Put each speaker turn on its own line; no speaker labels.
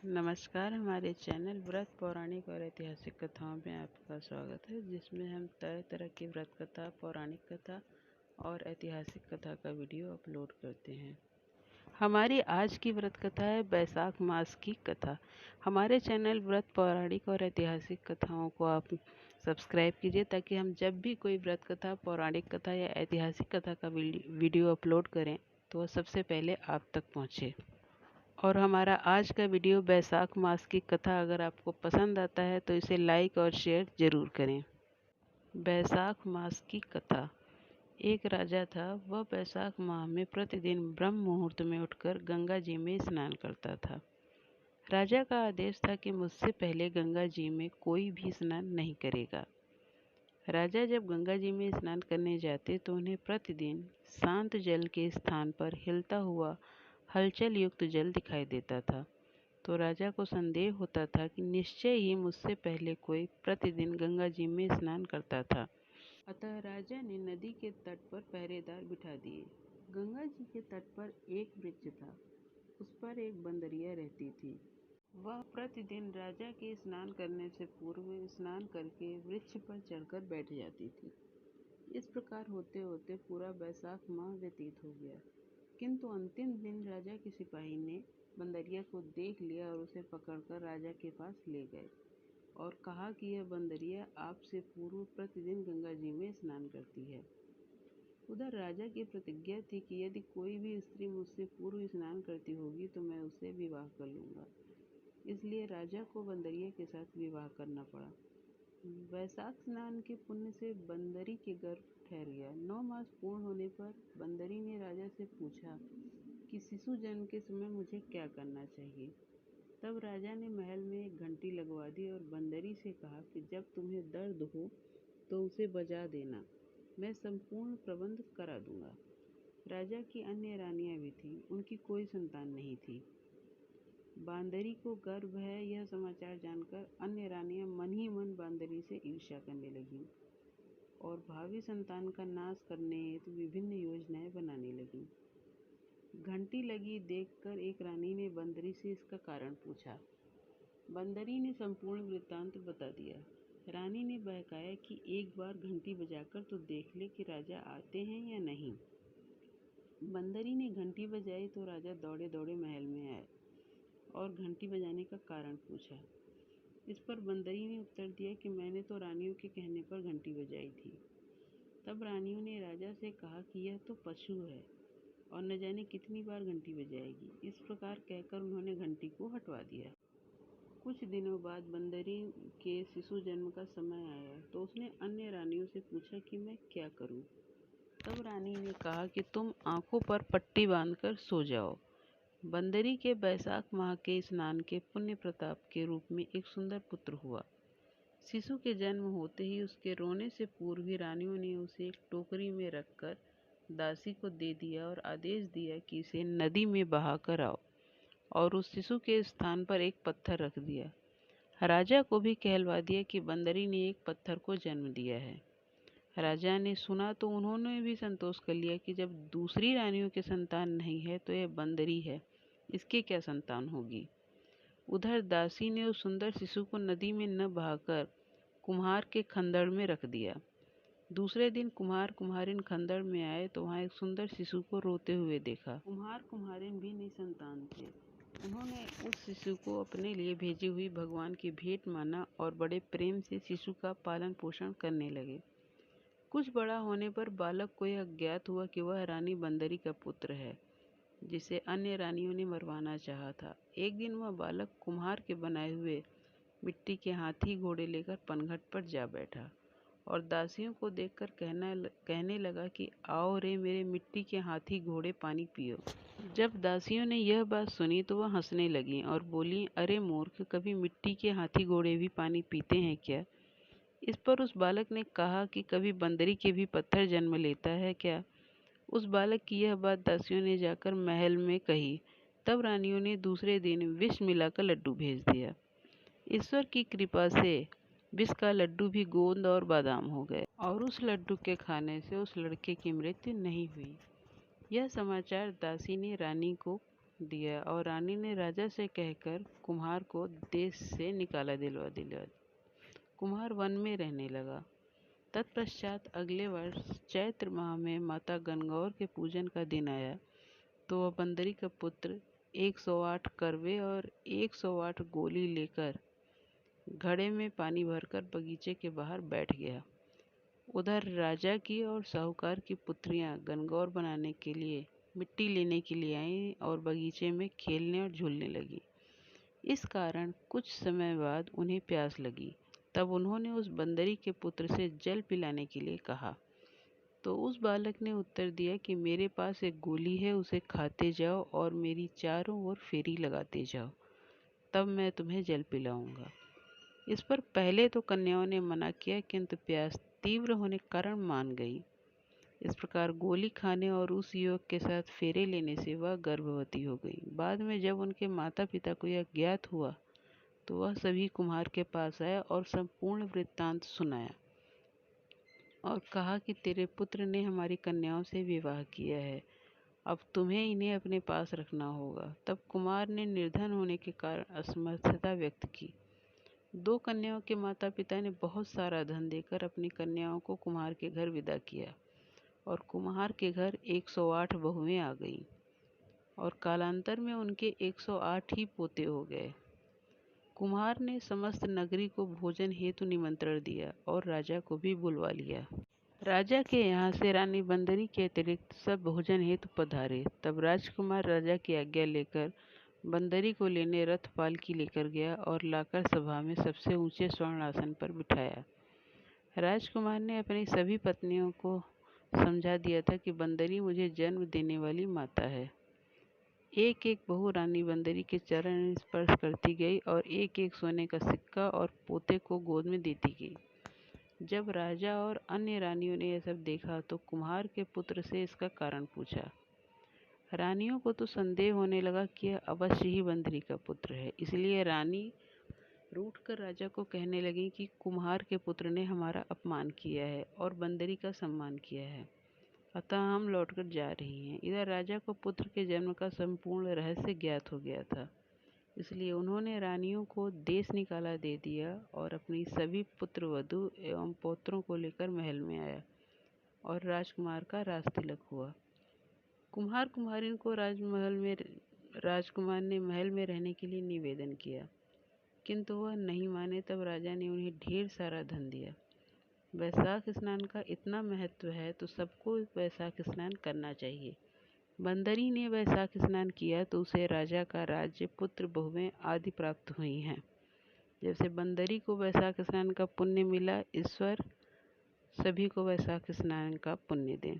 नमस्कार। हमारे चैनल व्रत पौराणिक और ऐतिहासिक कथाओं में आपका स्वागत है, जिसमें हम तरह तरह की व्रत कथा, पौराणिक कथा और ऐतिहासिक कथा का वीडियो अपलोड करते हैं। हमारी आज की व्रत कथा है बैसाख मास की कथा। हमारे चैनल व्रत पौराणिक और ऐतिहासिक कथाओं को आप सब्सक्राइब कीजिए, ताकि हम जब भी कोई व्रत कथा, पौराणिक कथा या ऐतिहासिक कथा का वीडियो अपलोड करें तो वह सबसे पहले आप तक पहुँचे। और हमारा आज का वीडियो बैसाख मास की कथा अगर आपको पसंद आता है तो इसे लाइक और शेयर ज़रूर करें। बैसाख मास की कथा। एक राजा था। वह बैसाख माह में प्रतिदिन ब्रह्म मुहूर्त में उठकर गंगा जी में स्नान करता था। राजा का आदेश था कि मुझसे पहले गंगा जी में कोई भी स्नान नहीं करेगा। राजा जब गंगा जी में स्नान करने जाते तो उन्हें प्रतिदिन शांत जल के स्थान पर हिलता हुआ हलचल युक्त जल दिखाई देता था। तो राजा को संदेह होता था कि निश्चय ही मुझसे पहले कोई प्रतिदिन गंगा जी में स्नान करता था। अतः राजा ने नदी के तट पर पहरेदार बिठा दिए। गंगा जी के तट पर एक वृक्ष था। उस पर एक बंदरिया रहती थी। वह प्रतिदिन राजा के स्नान करने से पूर्व स्नान करके वृक्ष पर चढ़कर बैठ जाती थी। इस प्रकार होते होते पूरा बैसाख माह व्यतीत हो गया, किंतु अंतिम दिन राजा के सिपाही ने बंदरिया को देख लिया और उसे पकड़कर राजा के पास ले गए और कहा कि यह बंदरिया आपसे पूर्व प्रतिदिन गंगा जी में स्नान करती है। उधर राजा की प्रतिज्ञा थी कि यदि कोई भी स्त्री मुझसे पूर्व स्नान करती होगी तो मैं उससे विवाह कर लूँगा। इसलिए राजा को बंदरिया के साथ विवाह करना पड़ा। वैशाख स्नान के पुण्य से बंदरी के गर्भ ठहर गया। 9 मास पूर्ण होने पर बंदरी ने राजा से पूछा कि शिशु जन्म के समय मुझे क्या करना चाहिए। तब राजा ने महल में एक घंटी लगवा दी और बंदरी से कहा कि जब तुम्हें दर्द हो तो उसे बजा देना, मैं संपूर्ण प्रबंध करा दूंगा। राजा की अन्य रानियां भी थीं, उनकी कोई संतान नहीं थी। बांदरी को गर्भ है यह समाचार जानकर अन्य रानियां मन ही मन बांदरी से ईर्ष्या करने लगीं और भावी संतान का नाश करने हेतु विभिन्न योजनाएं बनाने लगीं। घंटी लगी देखकर एक रानी ने बंदरी से इसका कारण पूछा। बंदरी ने संपूर्ण वृत्तांत बता दिया। रानी ने बहकाया कि एक बार घंटी बजाकर तो देख ले कि राजा आते हैं या नहीं। बंदरी ने घंटी बजाई तो राजा दौड़े दौड़े महल में आए और घंटी बजाने का कारण पूछा। इस पर बंदरी ने उत्तर दिया कि मैंने तो रानियों के कहने पर घंटी बजाई थी। तब रानियों ने राजा से कहा कि यह तो पशु है और न जाने कितनी बार घंटी बजाएगी। इस प्रकार कहकर उन्होंने घंटी को हटवा दिया। कुछ दिनों बाद बंदरी के शिशु जन्म का समय आया तो उसने अन्य रानियों से पूछा कि मैं क्या करूं। तब रानी ने कहा कि तुम आंखों पर पट्टी बांधकर सो जाओ। बंदरी के बैसाख माह के स्नान के पुण्य प्रताप के रूप में एक सुंदर पुत्र हुआ। शिशु के जन्म होते ही उसके रोने से पूर्व ही रानियों ने उसे एक टोकरी में रखकर दासी को दे दिया और आदेश दिया कि इसे नदी में बहा कर आओ, और उस शिशु के स्थान पर एक पत्थर रख दिया। राजा को भी कहलवा दिया कि बंदरी ने एक पत्थर को जन्म दिया है। राजा ने सुना तो उन्होंने भी संतोष कर लिया कि जब दूसरी रानियों के संतान नहीं है तो यह बंदरी है, इसके क्या संतान होगी। उधर दासी ने उस सुंदर शिशु को नदी में न बहाकर कुम्हार के खंदड़ में रख दिया। दूसरे दिन कुम्हार कुम्हारिन खंदड़ में आए तो वहां एक सुंदर शिशु को रोते हुए देखा। कुम्हार कुम्हारिन भी निसंतान थे। उन्होंने उस शिशु को अपने लिए भेजी हुई भगवान की भेंट माना और बड़े प्रेम से शिशु का पालन पोषण करने लगे। कुछ बड़ा होने पर बालक को यह ज्ञात हुआ कि वह रानी बंदरी का पुत्र है, जिसे अन्य रानियों ने मरवाना चाहा था। एक दिन वह बालक कुम्हार के बनाए हुए मिट्टी के हाथी घोड़े लेकर पनघट पर जा बैठा और दासियों को देखकर कहने लगा कि आओ रे मेरे मिट्टी के हाथी घोड़े, पानी पियो। जब दासियों ने यह बात सुनी तो वह हंसने लगीं और बोली, अरे मूर्ख, कभी मिट्टी के हाथी घोड़े भी पानी पीते हैं क्या। इस पर उस बालक ने कहा कि कभी बंदरी के भी पत्थर जन्म लेता है क्या। उस बालक की यह बात दासियों ने जाकर महल में कही। तब रानियों ने दूसरे दिन विष मिलाकर लड्डू भेज दिया। ईश्वर की कृपा से विष का लड्डू भी गोंद और बादाम हो गए और उस लड्डू के खाने से उस लड़के की मृत्यु नहीं हुई। यह समाचार दासी ने रानी को दिया और रानी ने राजा से कहकर कुम्हार को देश से निकाला दिलवा दिलवा कुम्हार वन में रहने लगा। तत्पश्चात अगले वर्ष चैत्र माह में माता गणगौर के पूजन का दिन आया तो वह बंदरी का पुत्र 108 करवे और 108 गोली लेकर घड़े में पानी भरकर बगीचे के बाहर बैठ गया। उधर राजा की और साहूकार की पुत्रियां गणगौर बनाने के लिए मिट्टी लेने के लिए आईं और बगीचे में खेलने और झूलने लगी। इस कारण कुछ समय बाद उन्हें प्यास लगी। तब उन्होंने उस बंदरी के पुत्र से जल पिलाने के लिए कहा तो उस बालक ने उत्तर दिया कि मेरे पास एक गोली है, उसे खाते जाओ और मेरी चारों ओर फेरी लगाते जाओ, तब मैं तुम्हें जल पिलाऊंगा। इस पर पहले तो कन्याओं ने मना किया, किंतु प्यास तीव्र होने के कारण मान गई। इस प्रकार गोली खाने और उस युवक के साथ फेरे लेने से वह गर्भवती हो गई। बाद में जब उनके माता पिता को यह ज्ञात हुआ तो वह सभी कुम्हार के पास आया और संपूर्ण वृत्तांत सुनाया और कहा कि तेरे पुत्र ने हमारी कन्याओं से विवाह किया है, अब तुम्हें इन्हें अपने पास रखना होगा। तब कुमार ने निर्धन होने के कारण असमर्थता व्यक्त की। 2 कन्याओं के माता पिता ने बहुत सारा धन देकर अपनी कन्याओं को कुम्हार के घर विदा किया और कुम्हार के घर 108 बहुएं आ गईं और कालांतर में उनके 108 ही पोते हो गए। कुम्हार ने समस्त नगरी को भोजन हेतु निमंत्रण दिया और राजा को भी बुलवा लिया। राजा के यहाँ से रानी बंदरी के अतिरिक्त सब भोजन हेतु पधारे। तब राजकुमार राजा की आज्ञा लेकर बंदरी को लेने रथ पालकी लेकर गया और लाकर सभा में सबसे ऊंचे स्वर्ण आसन पर बिठाया। राजकुमार ने अपनी सभी पत्नियों को समझा दिया था कि बंदरी मुझे जन्म देने वाली माता है। एक एक बहू रानी बंदरी के चरण स्पर्श करती गई और एक एक सोने का सिक्का और पोते को गोद में देती गई। जब राजा और अन्य रानियों ने यह सब देखा तो कुम्हार के पुत्र से इसका कारण पूछा। रानियों को तो संदेह होने लगा कि यह अवश्य ही बंदरी का पुत्र है, इसलिए रानी रूठकर राजा को कहने लगी कि कुम्हार के पुत्र ने हमारा अपमान किया है और बंदरी का सम्मान किया है, अतः हम लौटकर जा रही हैं। इधर राजा को पुत्र के जन्म का संपूर्ण रहस्य ज्ञात हो गया था, इसलिए उन्होंने रानियों को देश निकाला दे दिया और अपनी सभी पुत्र वधू एवं पौत्रों को लेकर महल में आया और राजकुमार का राज तिलक हुआ। कुम्हार कुम्हारिन को राजकुमार ने महल में रहने के लिए निवेदन किया, किंतु वह नहीं माने। तब राजा ने उन्हें ढेर सारा धन दिया। वैशाख स्नान का इतना महत्व है तो सबको वैशाख स्नान करना चाहिए। बंदरी ने वैशाख स्नान किया तो उसे राजा का राज्य, पुत्र, बहुएं आदि प्राप्त हुई हैं। जैसे बंदरी को वैशाख स्नान का पुण्य मिला, ईश्वर सभी को वैशाख स्नान का पुण्य दें।